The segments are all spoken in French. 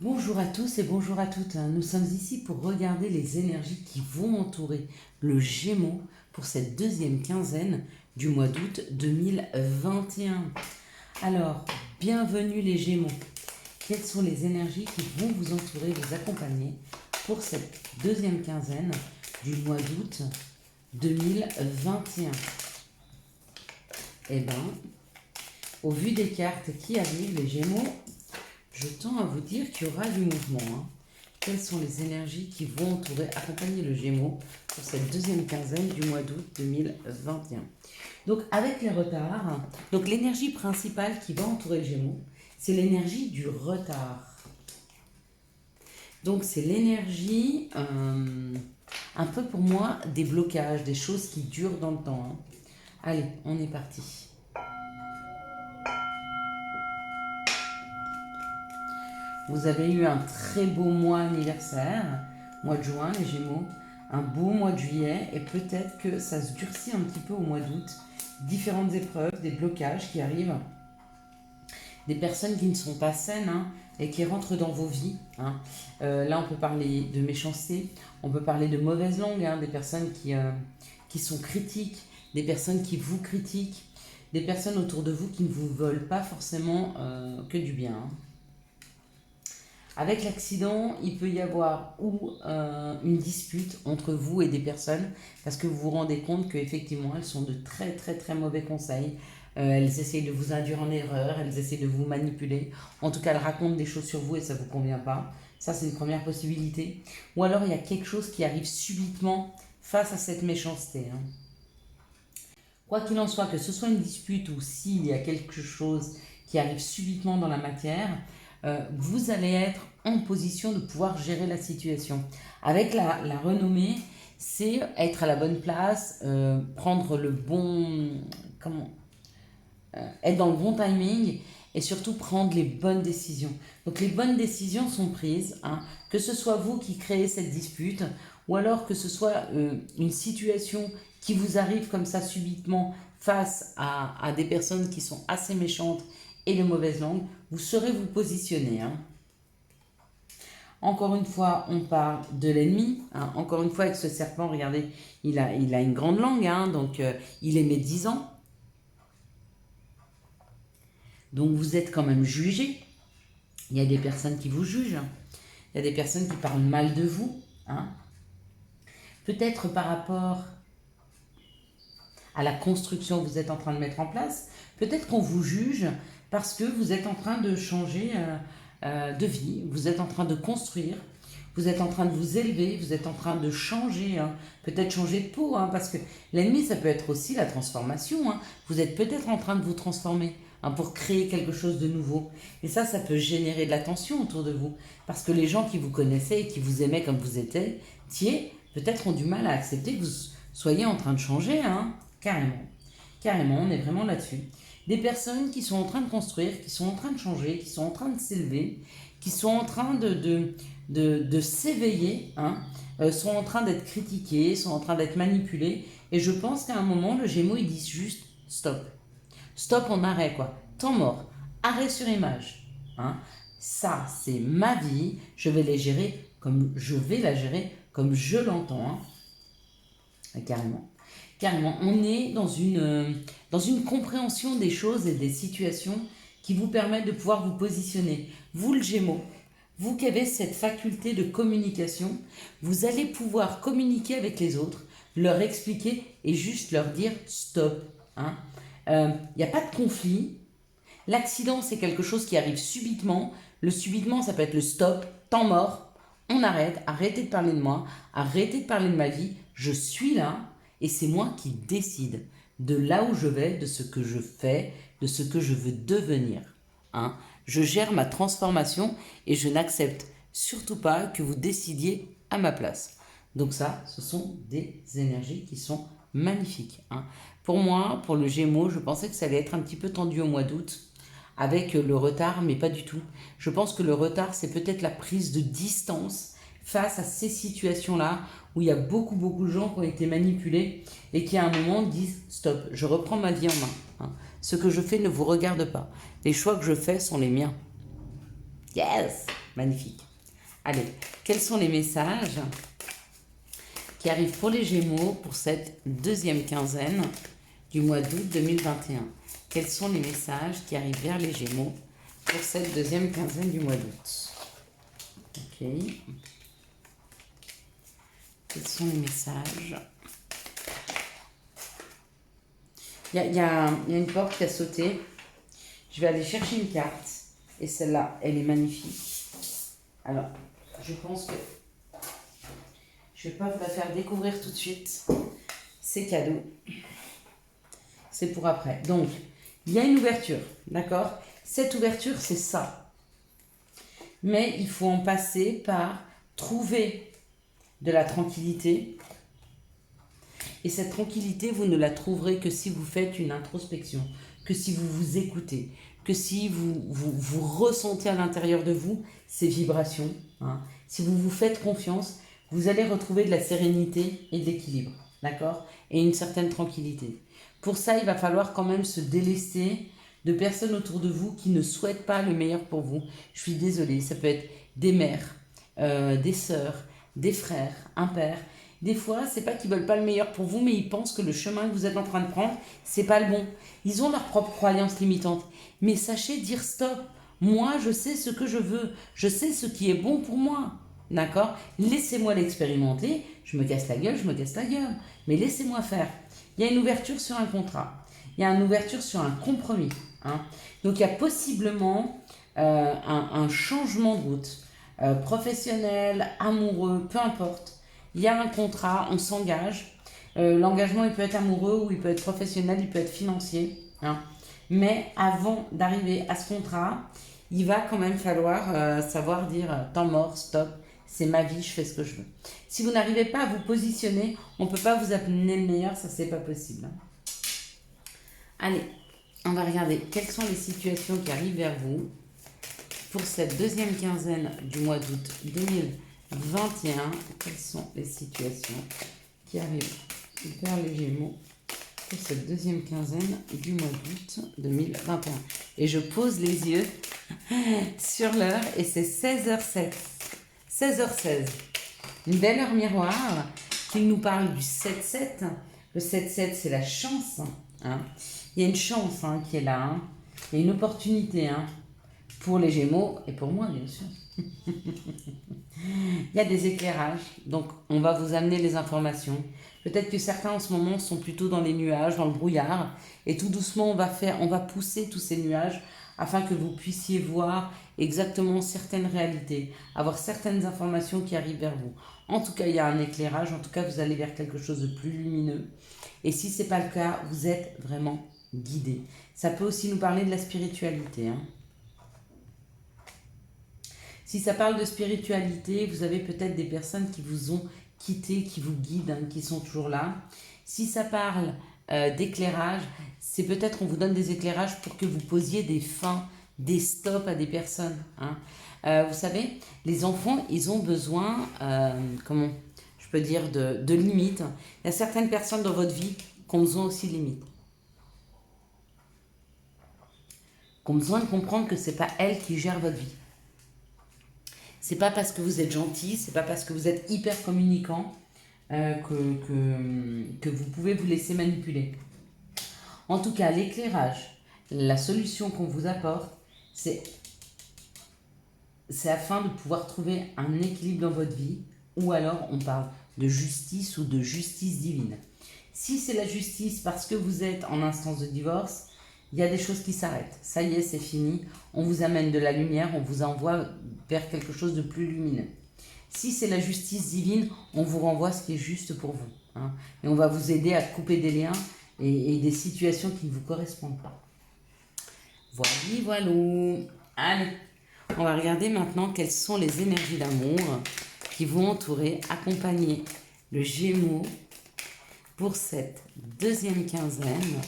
Bonjour à tous et bonjour à toutes. Nous sommes ici pour regarder les énergies qui vont entourer le Gémeaux pour cette deuxième quinzaine du mois d'août 2021. Alors, bienvenue les Gémeaux. Quelles sont les énergies qui vont vous entourer, vous accompagner pour cette deuxième quinzaine du mois d'août 2021? Eh bien, au vu des cartes qui arrivent, les Gémeaux, je tends à vous dire qu'il y aura du mouvement. Quelles sont les énergies qui vont entourer, accompagner le Gémeaux pour cette deuxième quinzaine du mois d'août 2021? Donc avec les retards, donc l'énergie principale qui va entourer le Gémeaux, c'est l'énergie du retard. Donc c'est l'énergie, un peu pour moi, des blocages, des choses qui durent dans le temps. Allez, on est parti. Vous avez eu un très beau mois anniversaire, mois de juin, les Gémeaux, un beau mois de juillet, et peut-être que ça se durcit un petit peu au mois d'août. Différentes épreuves, des blocages qui arrivent, des personnes qui ne sont pas saines et qui rentrent dans vos vies. Là, on peut parler de méchanceté, on peut parler de mauvaise langue, des personnes qui sont critiques, des personnes qui vous critiquent, des personnes autour de vous qui ne vous veulent pas forcément que du bien. Avec l'accident, il peut y avoir ou une dispute entre vous et des personnes parce que vous vous rendez compte qu'effectivement elles sont de très très très mauvais conseils. Elles essayent de vous induire en erreur, elles essayent de vous manipuler. En tout cas, elles racontent des choses sur vous et ça ne vous convient pas. Ça, c'est une première possibilité. Ou alors, il y a quelque chose qui arrive subitement face à cette méchanceté. Quoi qu'il en soit, que ce soit une dispute ou s'il y a quelque chose qui arrive subitement dans la matière, vous allez être en position de pouvoir gérer la situation. Avec la renommée, c'est être à la bonne place, prendre le bon... Comment être dans le bon timing et surtout prendre les bonnes décisions. Donc les bonnes décisions sont prises, que ce soit vous qui créez cette dispute ou alors que ce soit une situation qui vous arrive comme ça subitement face à des personnes qui sont assez méchantes et de mauvaise langue, vous saurez vous positionner. Encore une fois, on parle de l'ennemi. Encore une fois, avec ce serpent, regardez, il a une grande langue, donc il est médisant. Donc vous êtes quand même jugé. Il y a des personnes qui vous jugent. Il y a des personnes qui parlent mal de vous. Peut-être par rapport à la construction que vous êtes en train de mettre en place. Peut-être qu'on vous juge parce que vous êtes en train de changer de vie. Vous êtes en train de construire. Vous êtes en train de vous élever. Vous êtes en train de changer. Peut-être changer de peau. Parce que l'ennemi, ça peut être aussi la transformation. Vous êtes peut-être en train de vous transformer. Pour créer quelque chose de nouveau. Et ça peut générer de la tension autour de vous. Parce que les gens qui vous connaissaient et qui vous aimaient comme vous étiez, peut-être ont du mal à accepter que vous soyez en train de changer, carrément. Carrément, on est vraiment là-dessus. Des personnes qui sont en train de construire, qui sont en train de changer, qui sont en train de s'élever, qui sont en train de s'éveiller, sont en train d'être critiquées, sont en train d'être manipulées. Et je pense qu'à un moment, le Gémeaux, il dit juste stop. Stop, on arrête quoi. Temps mort. Arrêt sur image. Ça, c'est ma vie. Je vais la gérer comme je l'entends. Carrément. Carrément. On est dans une compréhension des choses et des situations qui vous permettent de pouvoir vous positionner. Vous, le Gémeaux, vous qui avez cette faculté de communication, vous allez pouvoir communiquer avec les autres, leur expliquer et juste leur dire stop. Il n'y a pas de conflit. L'accident, c'est quelque chose qui arrive subitement. Le subitement, ça peut être le stop, temps mort. On arrête, arrêtez de parler de moi, arrêtez de parler de ma vie. Je suis là et c'est moi qui décide de là où je vais, de ce que je fais, de ce que je veux devenir. Je gère ma transformation et je n'accepte surtout pas que vous décidiez à ma place. Donc ça, ce sont des énergies qui sont magnifiques. Pour moi, pour le Gémeaux, je pensais que ça allait être un petit peu tendu au mois d'août avec le retard, mais pas du tout. Je pense que le retard, c'est peut-être la prise de distance face à ces situations-là où il y a beaucoup, beaucoup de gens qui ont été manipulés et qui à un moment disent « Stop, je reprends ma vie en main. Ce que je fais ne vous regarde pas. Les choix que je fais sont les miens. » Yes. Magnifique. Allez, quels sont les messages qui arrivent pour les Gémeaux pour cette deuxième quinzaine du mois d'août 2021? Quels sont les messages qui arrivent vers les Gémeaux pour cette deuxième quinzaine du mois d'août? Ok. Quels sont les messages? Il y a une porte qui a sauté. Je vais aller chercher une carte. Et celle-là, elle est magnifique. Alors, je pense que je ne vais pas vous la faire découvrir tout de suite. C'est cadeau. C'est pour après. Donc, il y a une ouverture, d'accord? Cette ouverture, c'est ça. Mais il faut en passer par trouver de la tranquillité. Et cette tranquillité, vous ne la trouverez que si vous faites une introspection, que si vous vous écoutez, que si vous ressentez à l'intérieur de vous ces vibrations. Hein. Si vous vous faites confiance, vous allez retrouver de la sérénité et de l'équilibre, d'accord? Et une certaine tranquillité. Pour ça, il va falloir quand même se délester de personnes autour de vous qui ne souhaitent pas le meilleur pour vous. Je suis désolée, ça peut être des mères, des sœurs, des frères, un père. Des fois, c'est pas qu'ils veulent pas le meilleur pour vous, mais ils pensent que le chemin que vous êtes en train de prendre, c'est pas le bon. Ils ont leurs propres croyances limitantes. Mais sachez dire stop. Moi, je sais ce que je veux. Je sais ce qui est bon pour moi. D'accord? Laissez-moi l'expérimenter. Je me casse la gueule, je me casse la gueule. Mais laissez-moi faire. Il y a une ouverture sur un contrat. Il y a une ouverture sur un compromis. Hein. Donc, il y a possiblement un changement de route. Professionnel, amoureux, peu importe. Il y a un contrat, on s'engage. L'engagement, il peut être amoureux ou il peut être professionnel, il peut être financier. Hein. Mais avant d'arriver à ce contrat, il va quand même falloir savoir dire temps mort, stop, c'est ma vie, je fais ce que je veux. Si vous n'arrivez pas à vous positionner, on ne peut pas vous amener le meilleur, ça c'est pas possible. Allez, on va regarder quelles sont les situations qui arrivent vers vous pour cette deuxième quinzaine du mois d'août 2021. Quelles sont les situations qui arrivent vers les Gémeaux pour cette deuxième quinzaine du mois d'août 2021. Et je pose les yeux sur l'heure et c'est 16h07. 16h16. Une belle heure miroir qui nous parle du 7-7. Le 7-7, c'est la chance. Hein. Il y a une chance qui est là. Hein. Il y a une opportunité pour les Gémeaux et pour moi, bien sûr. Il y a des éclairages, donc on va vous amener les informations. Peut-être que certains en ce moment sont plutôt dans les nuages, dans le brouillard, et tout doucement on va pousser tous ces nuages afin que vous puissiez voir exactement certaines réalités, avoir certaines informations qui arrivent vers vous. En tout cas, il y a un éclairage, en tout cas vous allez vers quelque chose de plus lumineux. Et si ce n'est pas le cas, vous êtes vraiment guidé. Ça peut aussi nous parler de la spiritualité. Si ça parle de spiritualité, vous avez peut-être des personnes qui vous ont quitté, qui vous guident, qui sont toujours là. Si ça parle d'éclairage, c'est peut-être on vous donne des éclairages pour que vous posiez des fins, des stops à des personnes. Vous savez, les enfants, ils ont besoin, comment je peux dire, de limites. Il y a certaines personnes dans votre vie qui ont besoin aussi de limites. Qui ont besoin de comprendre que ce n'est pas elles qui gèrent votre vie. C'est pas parce que vous êtes gentil, c'est pas parce que vous êtes hyper communicant que vous pouvez vous laisser manipuler. En tout cas, l'éclairage, la solution qu'on vous apporte, c'est afin de pouvoir trouver un équilibre dans votre vie, ou alors on parle de justice ou de justice divine. Si c'est la justice parce que vous êtes en instance de divorce, il y a des choses qui s'arrêtent. Ça y est, c'est fini. On vous amène de la lumière, on vous envoie vers quelque chose de plus lumineux. Si c'est la justice divine, on vous renvoie ce qui est juste pour vous. Et on va vous aider à couper des liens et des situations qui ne vous correspondent pas. Voilà. Allez, on va regarder maintenant quelles sont les énergies d'amour qui vont entourer, accompagner le Gémeaux pour cette deuxième quinzaine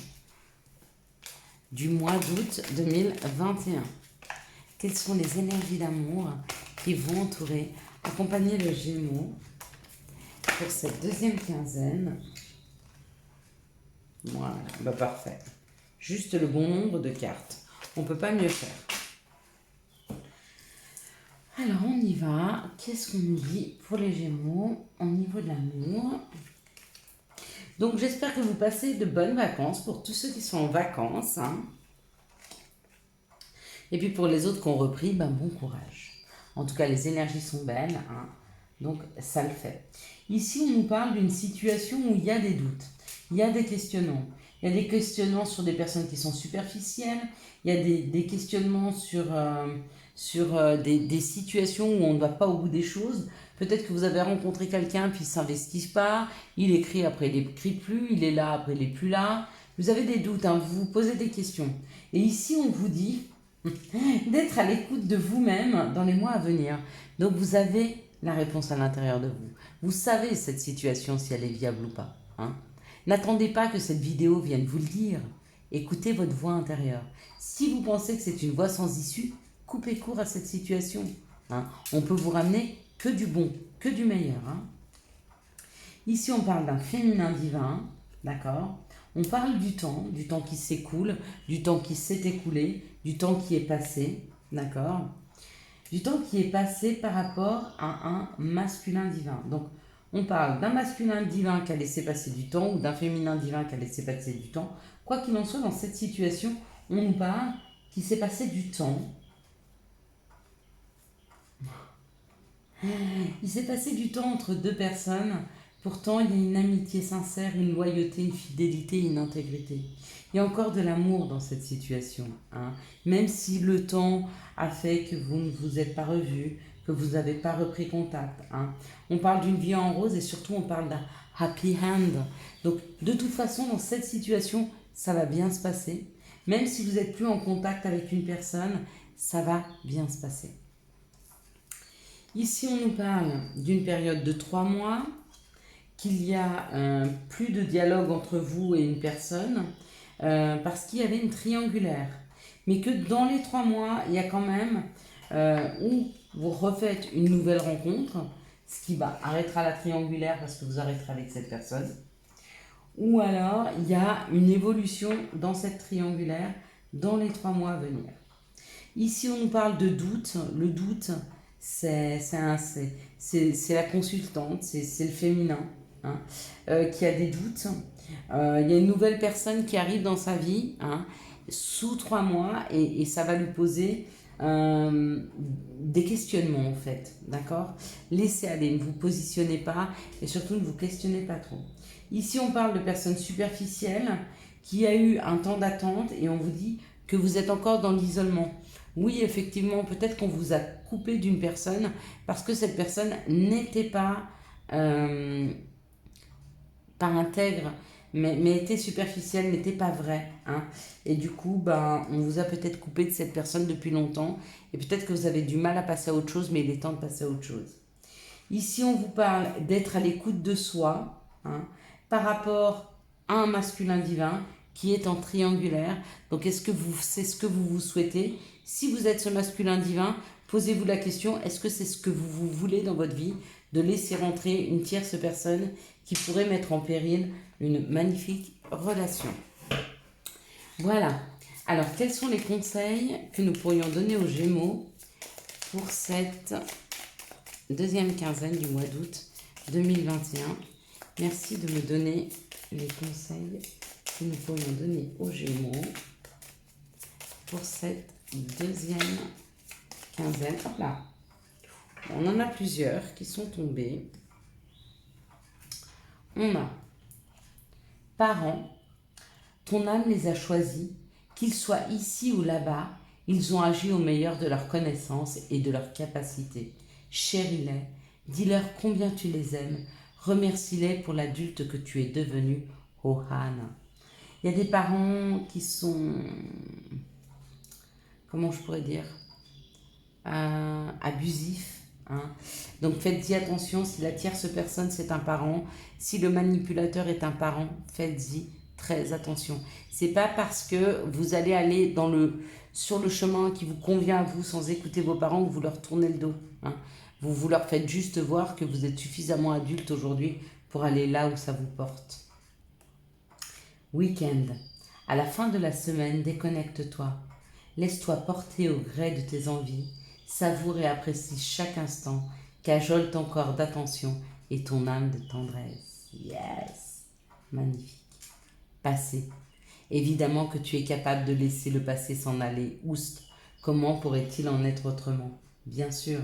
du mois d'août 2021. Quelles sont les énergies d'amour qui vont entourer, accompagner le Gémeaux pour cette deuxième quinzaine? Voilà, parfait. Juste le bon nombre de cartes. On ne peut pas mieux faire. Alors, on y va. Qu'est-ce qu'on nous dit pour les Gémeaux au niveau de l'amour? Donc, j'espère que vous passez de bonnes vacances pour tous ceux qui sont en vacances, hein. Et puis, pour les autres qui ont repris, ben, bon courage. En tout cas, les énergies sont belles, hein. Donc, ça le fait. Ici, on nous parle d'une situation où il y a des doutes, il y a des questionnements. Il y a des questionnements sur des personnes qui sont superficielles, il y a des questionnements sur des situations où on ne va pas au bout des choses. Peut-être que vous avez rencontré quelqu'un puis il ne s'investit pas, il écrit après il n'écrit plus, il est là après il n'est plus là. Vous avez des doutes, hein, vous vous posez des questions. Et ici, on vous dit d'être à l'écoute de vous-même dans les mois à venir. Donc vous avez la réponse à l'intérieur de vous. Vous savez cette situation si elle est viable ou pas, hein. N'attendez pas que cette vidéo vienne vous le dire. Écoutez votre voix intérieure. Si vous pensez que c'est une voie sans issue, coupez court à cette situation, hein. On peut vous ramener que du bon, que du meilleur, hein. Ici, on parle d'un féminin divin, d'accord? On parle du temps qui s'écoule, du temps qui s'est écoulé, du temps qui est passé, d'accord? Du temps qui est passé par rapport à un masculin divin. Donc, on parle d'un masculin divin qui a laissé passer du temps ou d'un féminin divin qui a laissé passer du temps. Quoi qu'il en soit, dans cette situation, on nous parle qu'il s'est passé du temps. Il s'est passé du temps entre deux personnes. Pourtant, il y a une amitié sincère, une loyauté, une fidélité, une intégrité. Il y a encore de l'amour dans cette situation, hein. Même si le temps a fait que vous ne vous êtes pas revus, que vous n'avez pas repris contact, hein. On parle d'une vie en rose et surtout on parle d'un happy end. Donc de toute façon, dans cette situation, ça va bien se passer. Même si vous n'êtes plus en contact avec une personne, ça va bien se passer. Ici, on nous parle d'une période de 3 mois, qu'il y a plus de dialogue entre vous et une personne, parce qu'il y avait une triangulaire. Mais que dans les 3 mois, il y a quand même où vous refaites une nouvelle rencontre, ce qui arrêtera la triangulaire parce que vous arrêterez avec cette personne. Ou alors, il y a une évolution dans cette triangulaire dans les 3 mois à venir. Ici, on nous parle de doute. Le doute, c'est la consultante, c'est le féminin, hein, qui a des doutes. Il y a une nouvelle personne qui arrive dans sa vie, hein, sous 3 mois et ça va lui poser des questionnements en fait, d'accord? Laissez aller, ne vous positionnez pas et surtout ne vous questionnez pas trop. Ici, on parle de personnes superficielles qui a eu un temps d'attente et on vous dit que vous êtes encore dans l'isolement. Oui, effectivement, peut-être qu'on vous a coupé d'une personne parce que cette personne n'était pas intègre, mais était superficielle, n'était pas vraie, hein. Et du coup, on vous a peut-être coupé de cette personne depuis longtemps et peut-être que vous avez du mal à passer à autre chose, mais il est temps de passer à autre chose. Ici, on vous parle d'être à l'écoute de soi, hein, par rapport à un masculin divin qui est en triangulaire. Donc, est-ce que c'est ce que vous vous souhaitez? Si vous êtes ce masculin divin, posez-vous la question, est-ce que c'est ce que vous voulez dans votre vie, de laisser rentrer une tierce personne qui pourrait mettre en péril une magnifique relation? Voilà. Alors, quels sont les conseils que nous pourrions donner aux Gémeaux pour cette deuxième quinzaine du mois d'août 2021? Merci de me donner les conseils que nous pourrions donner aux Gémeaux pour cette deuxième quinzaine. Hop là. On en a plusieurs qui sont tombés. On a parents, ton âme les a choisis, qu'ils soient ici ou là-bas, ils ont agi au meilleur de leurs connaissances et de leurs capacités. Chéris-les, dis-leur combien tu les aimes, remercie-les pour l'adulte que tu es devenu, Ohana. Il y a des parents qui sont, comment je pourrais dire, abusifs, hein. Donc faites-y attention, si la tierce personne c'est un parent, si le manipulateur est un parent, faites-y très attention. C'est pas parce que vous allez aller sur le chemin qui vous convient à vous sans écouter vos parents que vous leur tournez le dos, hein. Vous leur faites juste voir que vous êtes suffisamment adulte aujourd'hui pour aller là où ça vous porte. Week-end. À la fin de la semaine, déconnecte-toi. Laisse-toi porter au gré de tes envies. Savoure et apprécie chaque instant, cajole ton corps d'attention et ton âme de tendresse. Yes! Magnifique. Passé. Évidemment que tu es capable de laisser le passé s'en aller. Oust, comment pourrait-il en être autrement? Bien sûr.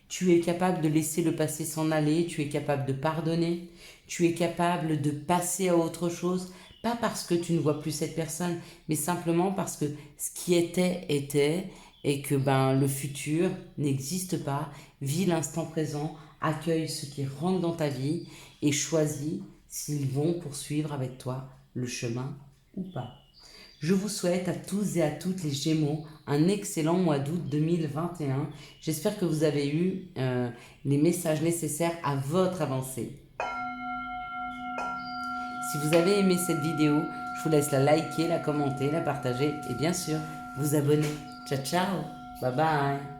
Tu es capable de laisser le passé s'en aller, tu es capable de pardonner, tu es capable de passer à autre chose, pas parce que tu ne vois plus cette personne, mais simplement parce que ce qui était, était, et que le futur n'existe pas. Vis l'instant présent, accueille ce qui rentre dans ta vie et choisis s'ils vont poursuivre avec toi le chemin ou pas. Je vous souhaite à tous et à toutes les Gémeaux un excellent mois d'août 2021. J'espère que vous avez eu les messages nécessaires à votre avancée. Si vous avez aimé cette vidéo, je vous laisse la liker, la commenter, la partager et bien sûr vous abonner. Ciao ciao, bye bye.